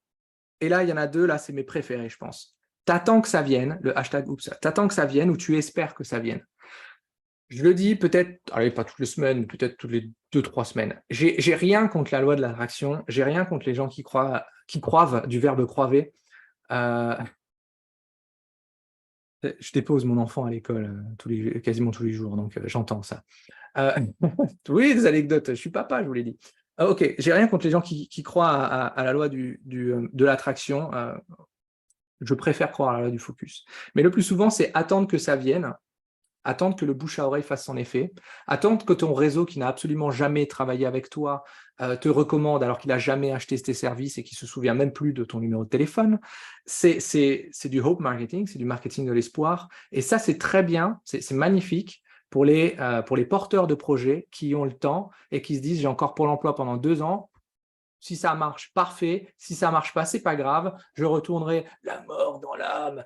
Et là, il y en a deux, là, c'est mes préférés, je pense. T'attends que ça vienne, le hashtag oups, t'attends que ça vienne ou tu espères que ça vienne. Je le dis peut-être, allez, pas toutes les semaines, mais peut-être toutes les 2-3 semaines. J'ai rien contre la loi de l'attraction, j'ai rien contre les gens qui croivent, du verbe croiver. Euh, je dépose mon enfant à l'école quasiment tous les jours, donc j'entends ça. Euh, oui, des anecdotes, je suis papa, je vous l'ai dit. Ok, j'ai rien contre les gens qui croient à la loi de l'attraction. Je préfère croire à la loi du focus. Mais le plus souvent, c'est attendre que ça vienne, attendre que le bouche à oreille fasse son effet, attendre que ton réseau qui n'a absolument jamais travaillé avec toi te recommande alors qu'il n'a jamais acheté tes services et qu'il se souvient même plus de ton numéro de téléphone. C'est du hope marketing, c'est du marketing de l'espoir. Et ça, c'est très bien, c'est magnifique pour les porteurs de projets qui ont le temps et qui se disent j'ai encore Pôle emploi pendant 2 ans. Si ça marche, parfait. Si ça marche pas, c'est pas grave. Je retournerai la mort dans l'âme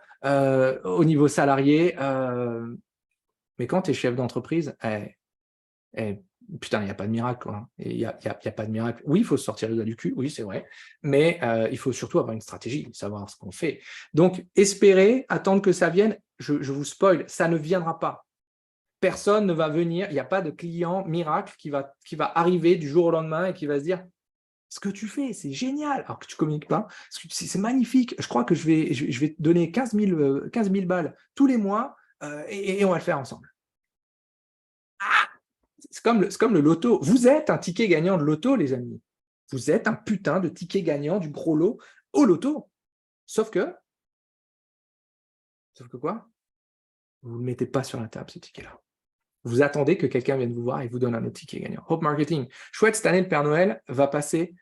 au niveau salarié. Mais quand tu es chef d'entreprise, putain, il n'y a pas de miracle, quoi. Il n'y a pas de miracle. Oui, il faut se sortir les doigts du cul, oui, c'est vrai. Mais il faut surtout avoir une stratégie, savoir ce qu'on fait. Donc, espérer, attendre que ça vienne, je vous spoil, ça ne viendra pas. Personne ne va venir, il n'y a pas de client miracle qui va arriver du jour au lendemain et qui va se dire ce que tu fais, c'est génial, alors que tu ne communiques pas, c'est magnifique. Je crois que je vais te donner 15 000 balles tous les mois et on va le faire ensemble. C'est comme le loto. Vous êtes un ticket gagnant de loto, les amis. Vous êtes un putain de ticket gagnant du gros lot au loto. Sauf que quoi? Vous ne le mettez pas sur la table, ce ticket-là. Vous attendez que quelqu'un vienne vous voir et vous donne un autre ticket gagnant. Hope Marketing. Chouette, cette année, le Père Noël va passer,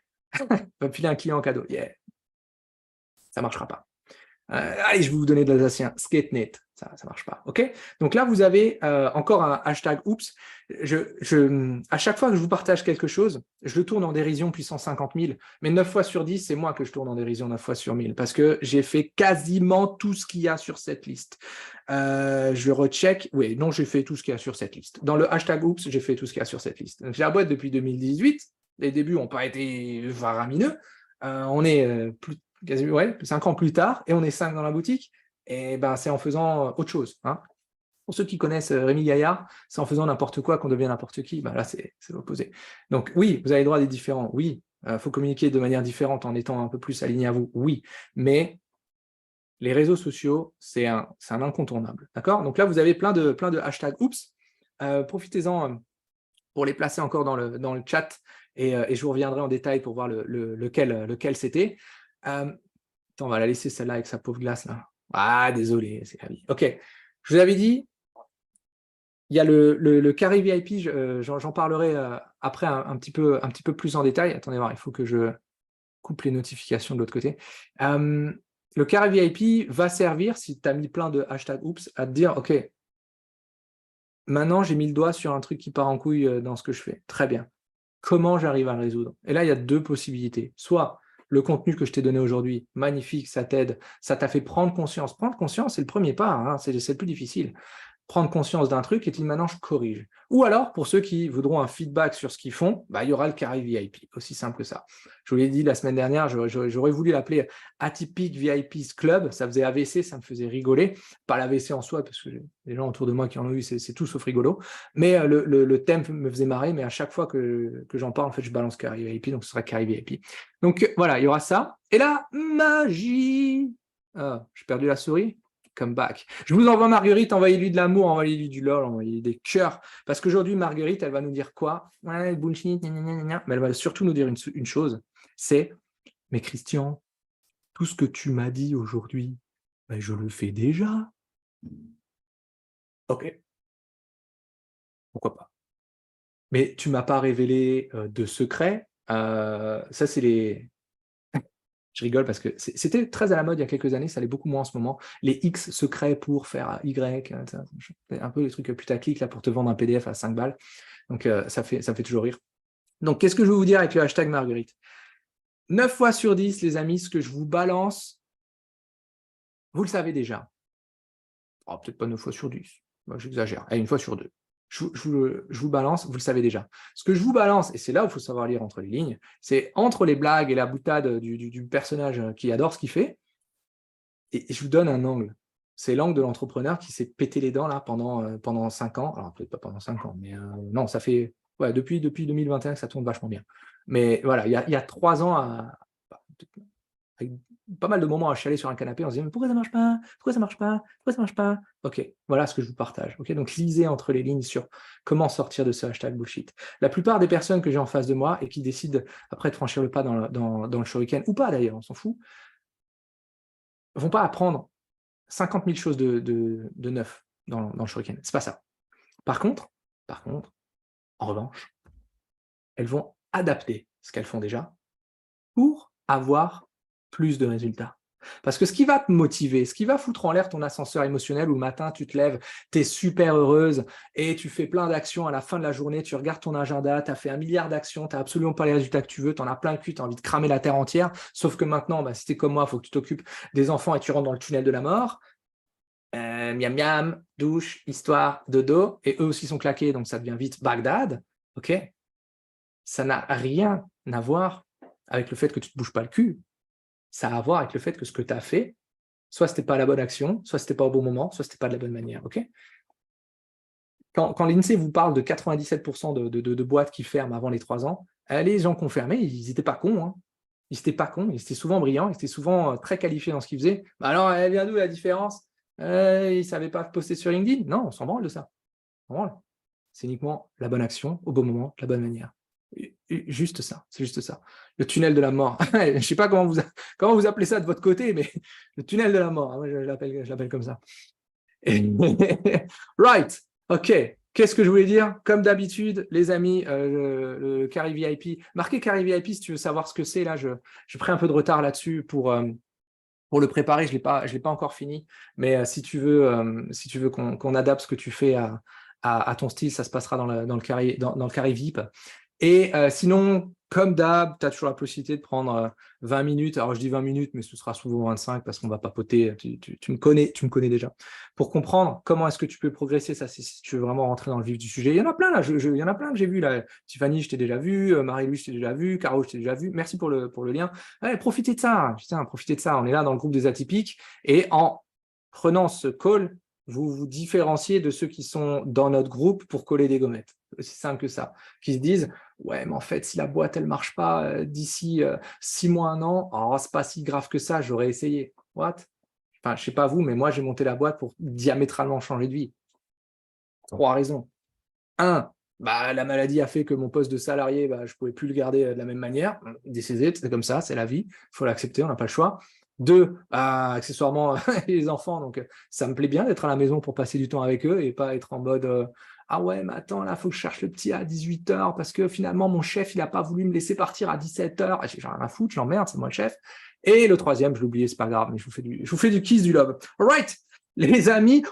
va filer un client en cadeau. Yeah. Ça ne marchera pas. Allez, je vais vous donner de l'alsacien. SkateNet. Ça ne marche pas. OK? Donc là, vous avez encore un hashtag oups. À chaque fois que je vous partage quelque chose, je le tourne en dérision puissance 50 000. Mais 9 fois sur 10, c'est moi que je tourne en dérision 9 fois sur 1000 parce que j'ai fait quasiment tout ce qu'il y a sur cette liste. Je recheck. Oui, non, j'ai fait tout ce qu'il y a sur cette liste. Dans le hashtag oups, j'ai fait tout ce qu'il y a sur cette liste. Donc, j'ai la boîte depuis 2018. Les débuts n'ont pas été faramineux. On est quasiment 5 ans plus tard et on est 5 dans la boutique. Et ben, c'est en faisant autre chose. Hein. Pour ceux qui connaissent Rémi Gaillard, c'est en faisant n'importe quoi qu'on devient n'importe qui. Ben là, c'est l'opposé. Donc oui, vous avez le droit d'être différent. Oui, il faut communiquer de manière différente en étant un peu plus aligné à vous. Oui, mais les réseaux sociaux, c'est un incontournable. D'accord? Donc là, vous avez plein de hashtags. Oups, profitez-en pour les placer encore dans le chat et je vous reviendrai en détail pour voir lequel c'était. Attends, on va la laisser celle-là avec sa pauvre glace là. Ah, désolé, c'est la vie. Ok, je vous avais dit, il y a le carré VIP, j'en parlerai après un petit peu plus en détail. Attendez voir, il faut que je coupe les notifications de l'autre côté. Le carré VIP va servir, si tu as mis plein de hashtags oups, à te dire, ok, maintenant j'ai mis le doigt sur un truc qui part en couille dans ce que je fais. Très bien. Comment j'arrive à le résoudre? Et là, il y a deux possibilités. Soit le contenu que je t'ai donné aujourd'hui, magnifique, ça t'aide, ça t'a fait prendre conscience. Prendre conscience, c'est le premier pas, hein, c'est le plus difficile. Prendre conscience d'un truc et puis maintenant je corrige. Ou alors, pour ceux qui voudront un feedback sur ce qu'ils font, bah, il y aura le carré VIP, aussi simple que ça. Je vous l'ai dit la semaine dernière, j'aurais voulu l'appeler Atypique VIP's Club, ça faisait AVC, ça me faisait rigoler. Pas l'AVC en soi, parce que les gens autour de moi qui en ont eu, c'est tout sauf rigolo. Mais le thème me faisait marrer, mais à chaque fois que j'en parle, en fait, je balance carré VIP, donc ce sera carré VIP. Donc voilà, il y aura ça. Et là, magie. Ah, j'ai perdu la souris. Come back. Je vous envoie Marguerite, envoyez-lui de l'amour, envoyez-lui du lol, envoyez-lui des cœurs. Parce qu'aujourd'hui, Marguerite, elle va nous dire quoi? Ouais, bullshit, gna, gna, gna, gna. Mais elle va surtout nous dire une chose, c'est, mais Christian, tout ce que tu m'as dit aujourd'hui, ben, je le fais déjà. Ok, pourquoi pas. Mais tu m'as pas révélé de secret. Ça, c'est les. Je rigole parce que c'était très à la mode il y a quelques années, ça l'est beaucoup moins en ce moment. Les X secrets pour faire Y, un peu les trucs putaclic là pour te vendre un PDF à 5 balles. Donc ça fait toujours rire. Donc qu'est-ce que je veux vous dire avec le hashtag Marguerite? 9 fois sur 10, les amis, ce que je vous balance, vous le savez déjà. Oh, peut-être pas 9 fois sur 10, moi j'exagère. Allez, une fois sur deux. Je vous balance, vous le savez déjà. Ce que je vous balance, et c'est là où il faut savoir lire entre les lignes, c'est entre les blagues et la boutade du personnage qui adore ce qu'il fait, et je vous donne un angle. C'est l'angle de l'entrepreneur qui s'est pété les dents là pendant 5 ans. Alors peut-être pas pendant 5 ans, mais non, ça fait depuis 2021 que ça tourne vachement bien. Mais voilà, il y a 3 ans, avec pas mal de moments à chialer sur un canapé, on se dit mais pourquoi ça marche pas? Pourquoi ça marche pas? Pourquoi ça marche pas? Ok, voilà ce que je vous partage. Ok, donc lisez entre les lignes sur comment sortir de ce hashtag bullshit. La plupart des personnes que j'ai en face de moi et qui décident après de franchir le pas dans le shuriken, ou pas d'ailleurs, on s'en fout, vont pas apprendre 50 000 choses de neuf dans le shuriken. C'est pas ça. Par contre, en revanche, elles vont adapter ce qu'elles font déjà pour avoir plus de résultats. Parce que ce qui va te motiver, ce qui va foutre en l'air ton ascenseur émotionnel où le matin tu te lèves, tu es super heureuse et tu fais plein d'actions à la fin de la journée, tu regardes ton agenda, tu as fait 1 milliard d'actions, tu n'as absolument pas les résultats que tu veux, tu en as plein le cul, tu as envie de cramer la terre entière, sauf que maintenant, si tu es comme moi, il faut que tu t'occupes des enfants et tu rentres dans le tunnel de la mort. Miam miam, douche, histoire, dodo, et eux aussi sont claqués, donc ça devient vite Bagdad, ok? Ça n'a rien à voir avec le fait que tu ne te bouges pas le cul, ça a à voir avec le fait que ce que tu as fait, soit c'était pas la bonne action, soit c'était pas au bon moment, soit c'était pas de la bonne manière, ok? Quand l'INSEE vous parle de 97% de boîtes qui ferment avant les 3 ans, les gens confirmés, ils n'étaient pas cons, hein. Ils n'étaient pas cons, ils étaient souvent brillants, ils étaient souvent très qualifiés dans ce qu'ils faisaient. Alors, elle vient d'où la différence? Ils ne savaient pas poster sur LinkedIn? Non, on s'en branle de ça. On s'en branle. C'est uniquement la bonne action, au bon moment, de la bonne manière. Juste ça, c'est juste ça. Le tunnel de la mort. Je ne sais pas comment vous appelez ça de votre côté, mais le tunnel de la mort, moi je l'appelle comme ça. Right, ok. Qu'est-ce que je voulais dire? Comme d'habitude, les amis, le Carry VIP, marquez Carry VIP si tu veux savoir ce que c'est. Là, j'ai pris un peu de retard là-dessus pour le préparer. Je l'ai pas encore fini. Mais si tu veux qu'on adapte ce que tu fais à ton style, ça se passera dans le carré VIP. Et sinon, comme d'hab, tu as toujours la possibilité de prendre 20 minutes. Alors, je dis 20 minutes, mais ce sera souvent 25 parce qu'on va papoter. Tu me connais déjà. Pour comprendre comment est-ce que tu peux progresser, ça, si tu veux vraiment rentrer dans le vif du sujet. Il y en a plein, là. Il y en a plein que j'ai vu, là. Tiffany, je t'ai déjà vu. Marie-Louise, je t'ai déjà vu. Caro, je t'ai déjà vu. Merci pour le lien. Ouais, profitez de ça. Putain, profitez de ça. On est là dans le groupe des atypiques. Et en prenant ce call, vous vous différenciez de ceux qui sont dans notre groupe pour coller des gommettes. C'est aussi simple que ça. Qui se disent, ouais, mais en fait, si la boîte, elle ne marche pas d'ici 6 mois, 1 an, oh, c'est pas si grave que ça, j'aurais essayé. What? Enfin, je sais pas vous, mais moi, j'ai monté la boîte pour diamétralement changer de vie. 3 raisons. 1, la maladie a fait que mon poste de salarié, je ne pouvais plus le garder de la même manière. Décédé, c'est comme ça, c'est la vie. Il faut l'accepter, on n'a pas le choix. 2, accessoirement, les enfants, donc ça me plaît bien d'être à la maison pour passer du temps avec eux et pas être en mode ah ouais, mais attends, là, il faut que je cherche le petit à 18h parce que finalement, mon chef, il n'a pas voulu me laisser partir à 17h. J'ai rien à foutre, je l'emmerde, c'est moi le chef. Et le 3e, je l'ai oublié, c'est pas grave, mais je vous fais du kiss, du love. All right, les amis,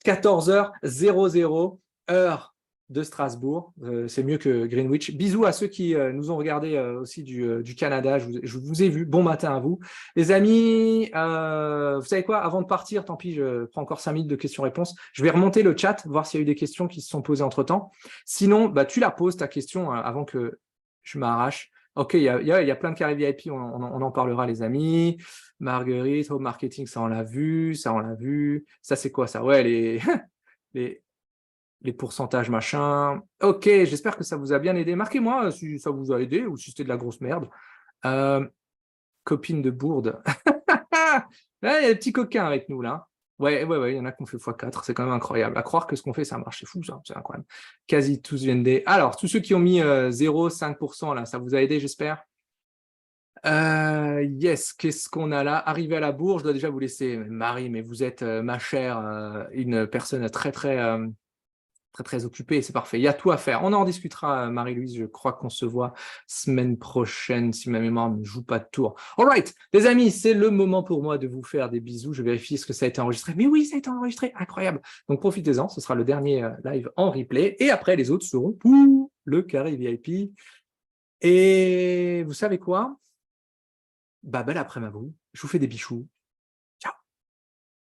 14h00, heure de Strasbourg, c'est mieux que Greenwich. Bisous à ceux qui nous ont regardé aussi du Canada, je vous ai vu, bon matin à vous. Les amis, vous savez quoi, avant de partir, tant pis, je prends encore 5 minutes de questions-réponses, je vais remonter le chat, voir s'il y a eu des questions qui se sont posées entre-temps. Sinon, tu la poses, ta question, avant que je m'arrache. Ok, il y a plein de carrés VIP, on en parlera les amis. Marguerite, home marketing, ça on l'a vu, Ça c'est quoi ça? Ouais, les pourcentages, machin. Ok, j'espère que ça vous a bien aidé. Marquez-moi si ça vous a aidé ou si c'était de la grosse merde. Copine de Bourde. Il y a des petits coquins avec nous, là. Ouais, il y en a qui ont fait x4, c'est quand même incroyable. À croire que ce qu'on fait, ça marche, c'est fou, ça, c'est incroyable. Quasi tous viennent des... Alors, tous ceux qui ont mis 0,5%, là, ça vous a aidé, j'espère. Yes, qu'est-ce qu'on a là? Arrivé à la bourre, je dois déjà vous laisser. Marie, mais vous êtes, ma chère, une personne très, très, très, très occupée, c'est parfait. Il y a tout à faire. On en discutera, Marie-Louise, je crois qu'on se voit semaine prochaine si ma mémoire ne joue pas de tour. All right, les amis, c'est le moment pour moi de vous faire des bisous. Je vérifie ce que ça a été enregistré. Mais oui, ça a été enregistré, incroyable. Donc profitez-en, ce sera le dernier live en replay. Et après, les autres seront pour le carré VIP. Et vous savez quoi? Bah, belle après-midi à vous. Je vous fais des bichous.